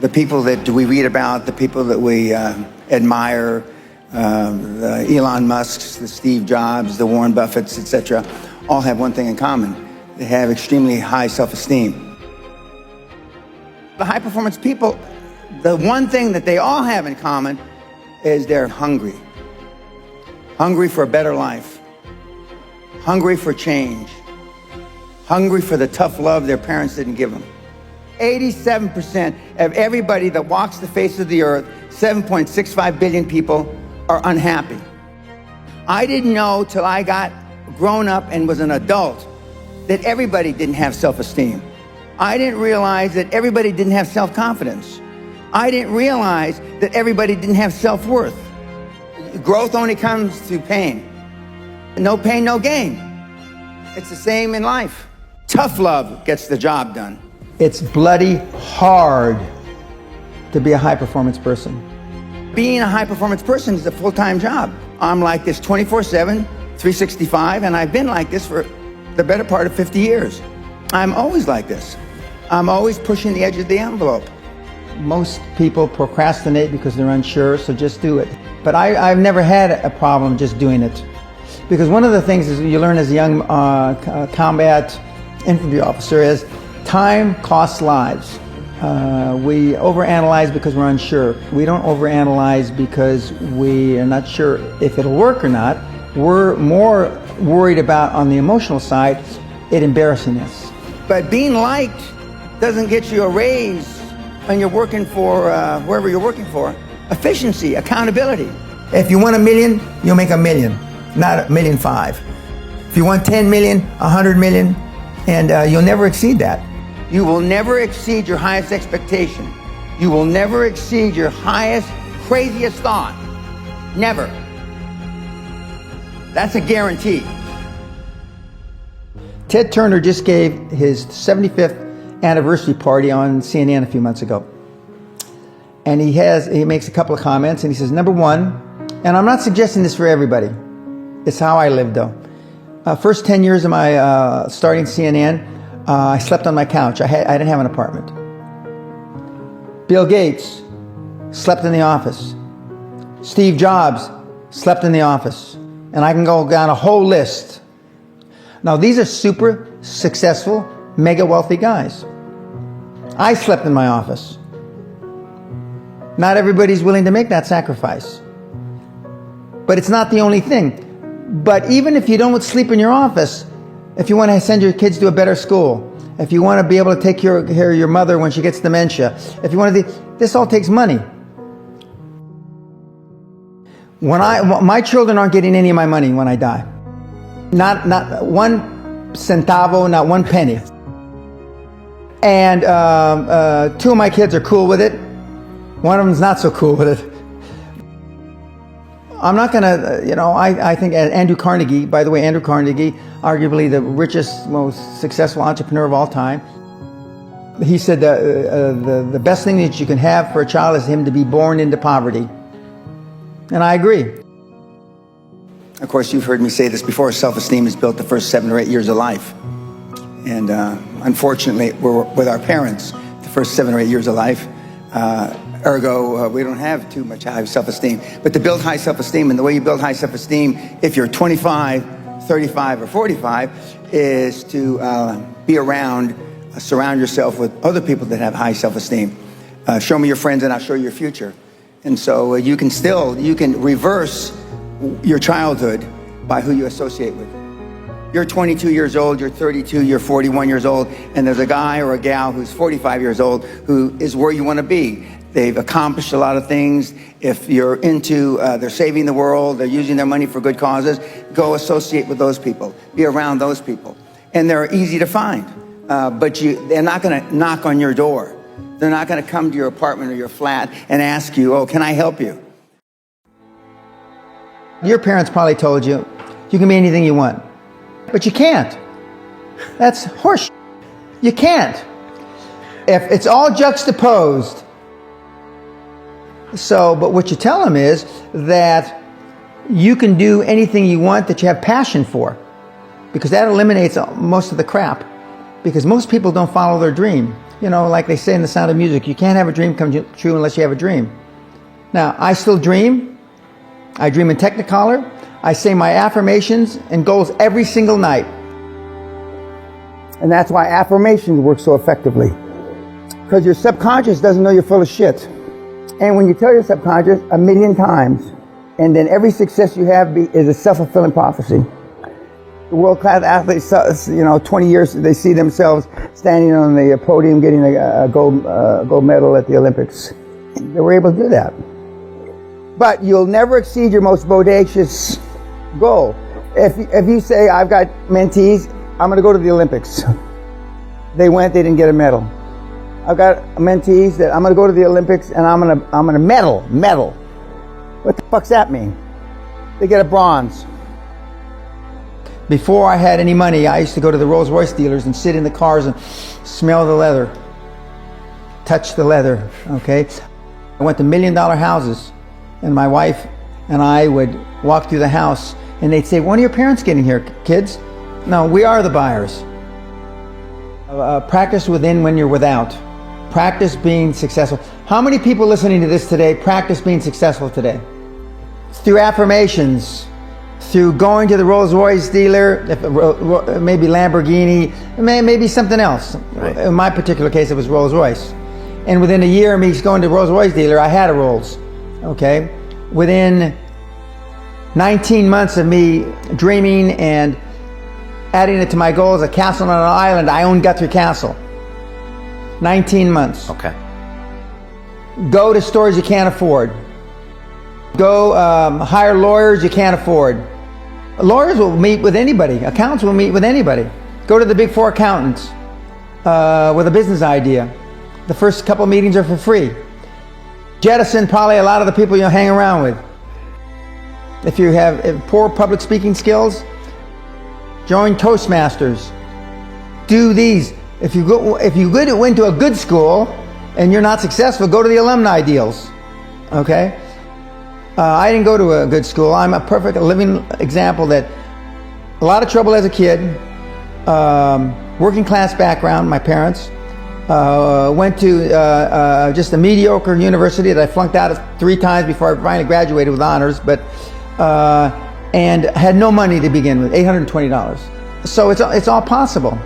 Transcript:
The people that we read about, the people that we admire, the Elon Musks, the Steve Jobs, the Warren Buffetts, etc., all have one thing in common. They have extremely high self-esteem. The high-performance people, the one thing that they all have in common is they're hungry. Hungry for a better life. Hungry for change. Hungry for the tough love their parents didn't give them. 87% of everybody that walks the face of the earth, 7.65 billion people, are unhappy. I didn't know till I got grown up and was an adult that everybody didn't have self-esteem. I didn't realize that everybody didn't have self-confidence. I didn't realize that everybody didn't have self-worth. Growth only comes through pain. No pain, no gain. It's the same in life. Tough love gets the job done. It's bloody hard to be a high-performance person. Being a high-performance person is a full-time job. I'm like this 24/7, 365, and I've been like this for the better part of 50 years. I'm always like this. I'm always pushing the edge of the envelope. Most people procrastinate because they're unsure, so just do it. But I've never had a problem just doing it. Because one of the things is you learn as a young combat infantry officer is time costs lives. We overanalyze because we're unsure. We don't overanalyze because we are not sure if it'll work or not. We're more worried about, on the emotional side, it embarrassing us. But being liked doesn't get you a raise when you're working for wherever you're working for. Efficiency, accountability. If you want $1 million, you'll make $1 million, not $1.5 million. If you want 10 million, 100 million, and you'll never exceed that. You will never exceed your highest expectation. You will never exceed your highest, craziest thought. Never. That's a guarantee. Ted Turner just gave his 75th anniversary party on CNN a few months ago. And he makes a couple of comments, and he says, number one, and I'm not suggesting this for everybody. It's how I live, though. First 10 years of my starting CNN, I slept on my couch. I didn't have an apartment. Bill Gates slept in the office. Steve Jobs slept in the office. And I can go down a whole list. Now, these are super successful, mega wealthy guys. I slept in my office. Not everybody's willing to make that sacrifice. But it's not the only thing. But even if you don't sleep in your office, if you want to send your kids to a better school, if you want to be able to take care of your mother when she gets dementia, if you want to, this all takes money. My children aren't getting any of my money when I die. Not one centavo, not one penny. And two of my kids are cool with it. One of them's not so cool with it. I'm not going to, I think Andrew Carnegie, by the way, Andrew Carnegie, arguably the richest, most successful entrepreneur of all time, he said the best thing that you can have for a child is him to be born into poverty. And I agree. Of course, you've heard me say this before, self-esteem is built the first 7 or 8 years of life. And unfortunately, we're with our parents the first 7 or 8 years of life. Ergo, we don't have too much high self-esteem. But to build high self-esteem, and the way you build high self-esteem, if you're 25, 35, or 45, is to be around, surround yourself with other people that have high self-esteem. Show me your friends and I'll show you your future. And so you can reverse your childhood by who you associate with. You're 22 years old, you're 32, you're 41 years old, and there's a guy or a gal who's 45 years old who is where you want to be. They've accomplished a lot of things. If you're into, they're saving the world, they're using their money for good causes, go associate with those people. Be around those people. And they're easy to find, but they're not going to knock on your door. They're not going to come to your apartment or your flat and ask you, oh, can I help you? Your parents probably told you, you can be anything you want. But you can't. That's horseshit. You can't. If it's all juxtaposed. But what you tell them is that you can do anything you want that you have passion for. Because that eliminates most of the crap. Because most people don't follow their dream. You know, like they say in The Sound of Music, you can't have a dream come true unless you have a dream. Now, I still dream. I dream in Technicolor. I say my affirmations and goals every single night. And that's why affirmations work so effectively. Because your subconscious doesn't know you're full of shit. And when you tell your subconscious 1,000,000 times, and then every success you have is a self-fulfilling prophecy. The world-class athletes, 20 years, they see themselves standing on the podium getting a gold medal at the Olympics. They were able to do that. But you'll never exceed your most bodacious goal. If you say, I've got mentees, I'm going to go to the Olympics. They went, they didn't get a medal. I've got mentees that I'm going to go to the Olympics and I'm going to medal. What the fuck's that mean? They get a bronze. Before I had any money, I used to go to the Rolls-Royce dealers and sit in the cars and smell the leather, touch the leather, okay? I went to $1 million houses, and my wife and I would walk through the house, and they'd say, when are your parents getting here, kids? No, we are the buyers. Practice within when you're without. Practice being successful. How many people listening to this today practice being successful today? Through affirmations, through going to the Rolls-Royce dealer, maybe Lamborghini, maybe something else. Right. In my particular case, it was Rolls-Royce. And within a year of me going to Rolls-Royce dealer, I had a Rolls, okay? Within 19 months of me dreaming and adding it to my goals, a castle on an island, I own Guthrie Castle. 19 months. Okay. Go to stores you can't afford. Go hire lawyers you can't afford. Lawyers will meet with anybody. Accountants will meet with anybody. Go to the Big Four accountants with a business idea. The first couple meetings are for free. Jettison probably a lot of the people you'll hang around with. If you have poor public speaking skills, join Toastmasters. Do these. If you went to a good school and you're not successful, go to the alumni deals. Okay? I didn't go to a good school. I'm a perfect living example that a lot of trouble as a kid, working class background, my parents, went to just a mediocre university that I flunked out of 3 times before I finally graduated with honors, but and had no money to begin with, $820. So it's all possible.